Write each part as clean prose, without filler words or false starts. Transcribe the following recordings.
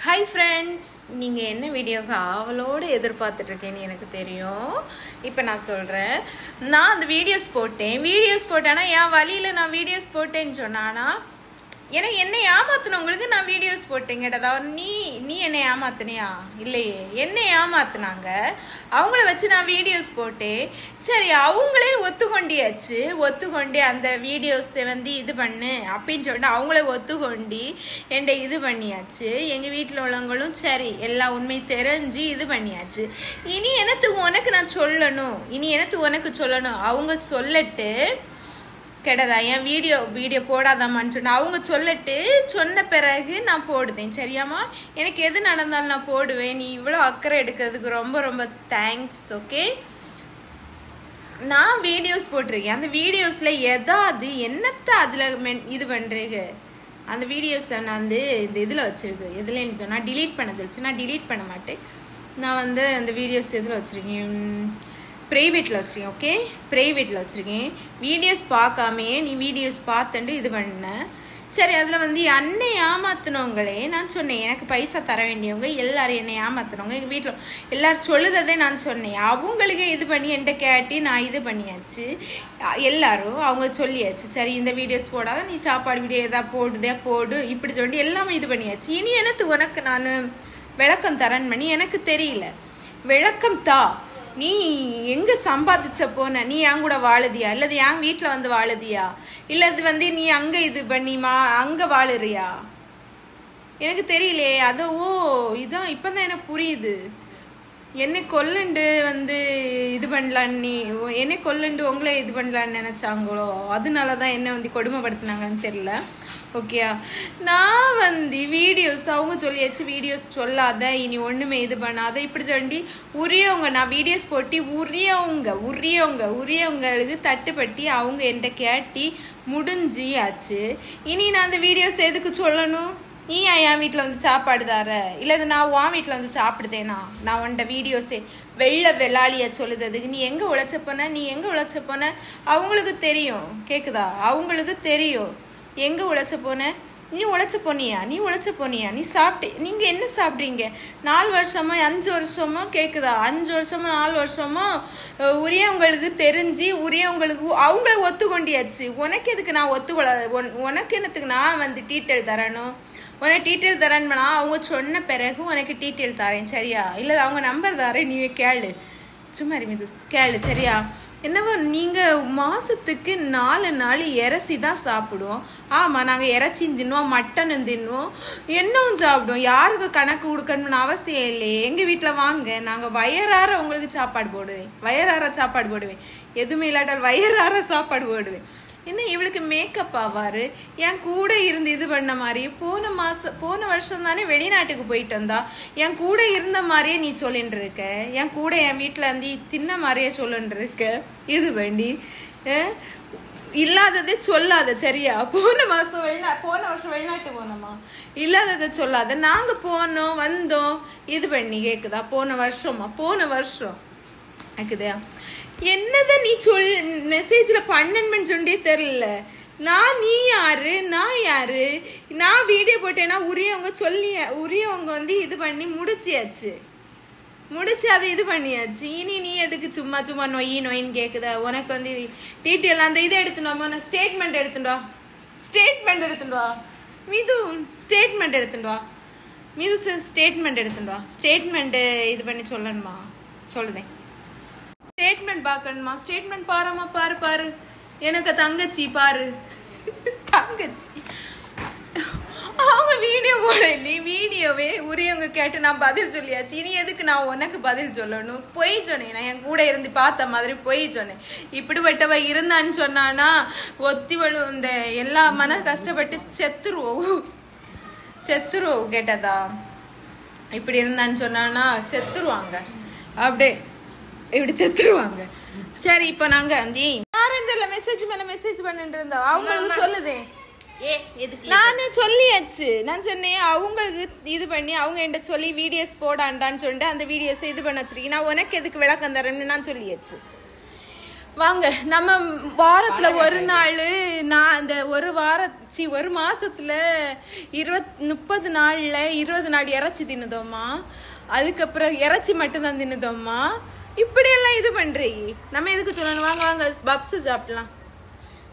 Hi friends, நீங்கள் என்ன வீடியோக்கு ஆவலோடு எதிர்பார்த்துட்ருக்கேன்னு எனக்கு தெரியும். இப்போ நான் சொல்கிறேன். நான் அந்த வீடியோஸ் போட்டேன்னா என் வழியில் நான் வீடியோஸ் போட்டேன்னு சொன்னான்னா ஏன்னா என்னை ஏமாத்தினவங்களுக்கு நான் வீடியோஸ் போட்டேன் கேட்டதா. நீ என்னை ஏமாத்தினியா? இல்லையே, என்னை ஏமாத்தினாங்க. அவங்கள வச்சு நான் வீடியோஸ் போட்டேன். சரி, அவங்களே ஒத்துக்கொண்டு அந்த வீடியோஸை இது பண்ணு அப்படின்னு சொல்லிட்டு அவங்களே ஒத்துக்கொண்டு என்கிட்ட இது பண்ணியாச்சு. எங்கள் வீட்டில் உள்ளவங்களும் சரி எல்லா உண்மை தெரிஞ்சு இது பண்ணியாச்சு. இனி என்னத்துக்கு உனக்கு சொல்லணும் அவங்க சொல்லட்டு கேட்டதா. என் வீடியோ போடாதாமான்னு சொன்ன அவங்க சொன்ன பிறகு நான் போடுதேன். சரியாம்மா, எனக்கு எது நடந்தாலும் நான் போடுவேன். நீ இவ்வளோ அக்கறை எடுக்கிறதுக்கு ரொம்ப ரொம்ப தேங்க்ஸ். ஓகே, நான் வீடியோஸ் போட்டிருக்கேன். அந்த வீடியோஸில் எதாவது என்னத்தை அதில் இது பண்ணுறீங்க. அந்த வீடியோஸை நான் இந்த இதில் வச்சுருக்கு. எதில் எனக்கு நான் டிலீட் பண்ண சொல்லிச்சு. நான் டிலீட் பண்ண மாட்டேன். நான் அந்த வீடியோஸ் எதில் வச்சுருக்கேன்? ப்ரைவேட்டில் வச்சுருக்கேன். ஓகே, ப்ரைவேட்டில் வச்சுருக்கேன். வீடியோஸ் பார்க்காமையே நீ வீடியோஸ் பார்த்துட்டு இது பண்ண. சரி, அதில் என்னை ஏமாத்தினவங்களே நான் சொன்னேன். எனக்கு பைசா தர வேண்டியவங்க எல்லாரும் என்னை ஏமாத்தினவங்க. எங்கள் வீட்டில் எல்லோரும் சொல்லுததே நான் சொன்னேன். அவங்களுக்கே இது பண்ணி என்கிட்ட கேட்டி நான் இது பண்ணியாச்சு. எல்லாரும் அவங்க சொல்லியாச்சு. சரி, இந்த வீடியோஸ் போடாத, நீ சாப்பாடு வீடியோ எதாவது போடு இப்படி சொல்லி எல்லாமே இது பண்ணியாச்சு. இனி எனக்கு உனக்கு நான் விளக்கம் தரேன்னு பண்ணி எனக்கு தெரியல. விளக்கம் தா. நீ எங்கே சம்பாதிச்ச போன? நீ என் கூட வாழுதியா? இல்லது என் வீட்டில் வாழுதியா? இல்லது நீ அங்கே இது பண்ணிமா அங்கே வாழுறியா? எனக்கு தெரியலையே. இதான் இப்போ தான் எனக்கு புரியுது. என்னை கொல்லுண்டு இது பண்ணலான்னு என்னை கொல்லுண்டு உங்களே இது பண்ணலான்னு நினச்சாங்களோ, அதனால தான் என்னை கொடுமைப்படுத்தினாங்கன்னு தெரியல. ஓகேயா, நான் வீடியோஸ் அவங்க சொல்லியாச்சு. வீடியோஸ் சொல்லாத, இனி ஒன்றுமே இது பண்ணாத இப்படி சொல்லி உரியவங்க நான் வீடியோஸ் போட்டி உரியவங்களுக்கு தட்டுப்பட்டி அவங்க என்கிட்ட கேட்டி முடிஞ்சியாச்சு. இனி நான் அந்த வீடியோஸ் எதுக்கு சொல்லணும்? நீ என் வீட்டில் சாப்பாடு தர, இல்லை நான் உன் வீட்டில் சாப்பிடுதேனா? நான் உன்ட வீடியோஸே வெள்ளாளியா சொல்லுறதுக்கு நீ எங்கே உழைச்ச போன அவங்களுக்கு தெரியும். கேட்குதா? அவங்களுக்கு தெரியும் எங்கே உழைச்ச போன. நீ உழைச்ச போனியா? நீ நீங்கள் என்ன சாப்பிட்றீங்க? 4 வருஷமோ 5 வருஷமோ கேட்குதா? 5 வருஷமோ 4 வருஷமோ உரியவங்களுக்கு தெரிஞ்சு அவங்கள ஒத்துக்கொண்டியாச்சு. உனக்கு எதுக்கு நான் உனக்கு என்னத்துக்கு நான் டீட்டெயில் தரணும்? உனக்கு டீட்டெயில் தரேன்னா அவங்க சொன்ன பிறகு உனக்கு டீட்டெயில் தரேன். சரியா? இல்லை அவங்க நம்பர் தரேன், நீ கேளு. சும்மா கேளு. சரியா? என்னவோ நீங்கள் மாதத்துக்கு 4 நாள் இறைச்சி தான் சாப்பிடுவோம். ஆமாம், நாங்கள் இறைச்சியும் தின்னுவோம், மட்டனும் தின்னுவோம், என்னவும் சாப்பிடுவோம். யாருக்கு கணக்கு கொடுக்கணும்னு அவசியம் இல்லையே. எங்கள் வீட்டில் வாங்க, நாங்கள் வயறார உங்களுக்கு சாப்பாடு போடுவேன். எதுவுமே இல்லாட்டால் வயறார சாப்பாடு போடுவேன். என்ன இவளுக்கு மேக்கப் ஆவார்? என் கூட இருந்து இது பண்ண மாதிரியே போன வருஷம் தானே வெளிநாட்டுக்கு போயிட்டு வந்தா. என் கூட இருந்த மாதிரியே நீ சொல்லிட்டு இருக்க. என் கூட என் வீட்டில் தின்ன மாதிரியே சொல்லிட்டு இருக்க. இது பண்ணி இல்லாததே சொல்லாத. சரியா? போன வருஷம் வெளிநாட்டு போனோமா? இல்லாததை சொல்லாத. நாங்கள் போனோம் வந்தோம் இது பண்ணி கேட்குதா? போன வருஷம் ஆக்குதா? என்னதான் நீ மெசேஜில் பண்ணணும்னு சொல்லிட்டே தெரியல. நீ யாரு? நான் வீடியோ போட்டேன்னா உரியவங்க இது பண்ணி முடிச்சு அதை இது பண்ணியாச்சு. இனி நீ எதுக்கு சும்மா நொயின்னு கேட்குதா? உனக்கு டீட்டெயில் அந்த இதை எடுத்துட்டோமா? நான் ஸ்டேட்மெண்ட் எடுத்துட்டா மிது ஸ்டேட்மெண்ட் இது பண்ணி சொல்லணுமா? சொல்லுதேன். ஸ்டேட்மெண்ட் பார்க்கணுமா? ஸ்டேட்மெண்ட் பாருமா? பாரு எனக்கு தங்கச்சி பாரு. தங்கச்சி அவங்க வீடியோ போடல. வீடியோவே உரியவங்க கேட்டு நான் பதில் சொல்லியாச்சு. இனி எதுக்கு நான் உனக்கு பதில் சொல்லணும்? பொய் சொன்னேன். நான் என் கூட இருந்து பார்த்த மாதிரி பொய் சொன்னேன். இப்படிப்பட்டவ இருந்தான்னு சொன்னானா ஒத்திவளும் இந்த எல்லா கஷ்டப்பட்டு செத்துருவோம் கேட்டதா. இப்படி இருந்தான்னு சொன்னானா செத்துருவாங்க. அப்படியே இப்படி செத்துருவாங்க. சரி, இப்போ நாங்கள் யாருன்றல மெசேஜ் பண்ணிட்டு இருந்தா அவங்களுக்கு சொல்லுதேன். நானே சொல்லியாச்சு. நான் சொன்னேன் அவங்களுக்கு இது பண்ணி அவங்க என்கிட்ட சொல்லி வீடியோஸ் போடாண்டான்னு சொல்லிட்டு அந்த வீடியோஸை இது பண்ண வச்சிருக்கேன். நான் உனக்கு எதுக்கு விளக்கம் தரேன்னு நான் சொல்லியாச்சு. வாங்க நம்ம வாரத்துல ஒரு நாள் நான் இந்த ஒரு மாசத்துல 30 நாள்ல 20 நாள் இறைச்சி தின்னுதோம்மா. அதுக்கப்புறம் இறைச்சி மட்டும்தான் தின்னுதோம்மா. இப்படி எல்லாம் இது பண்றீங்க. நம்ம எதுக்கு சொல்லணும்? வாங்க வாங்க பப்ஸ் சாப்பிடலாம்.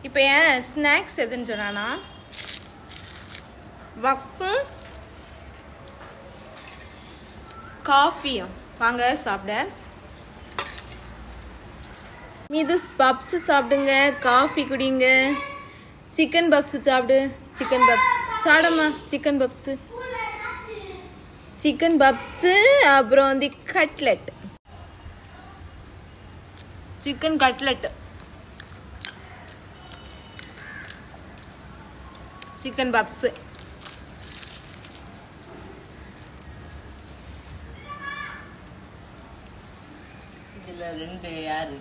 இப்போ ஏன் ஸ்நாக்ஸ் எதுன்னு சொன்னானா பப்ஸும் காஃபியும். வாங்க சாப்பிட. மீது பப்ஸ் சாப்பிடுங்க, காஃபி குடிங்க. சிக்கன் பப்ஸ் சாப்பிடு. சிக்கன் பப்ஸ் சாடம்மா. சிக்கன் பப்ஸ் அப்புறம் வந்து cutlet. Chicken cutlet, chicken puffs. இதுல ரெண்டு யாரு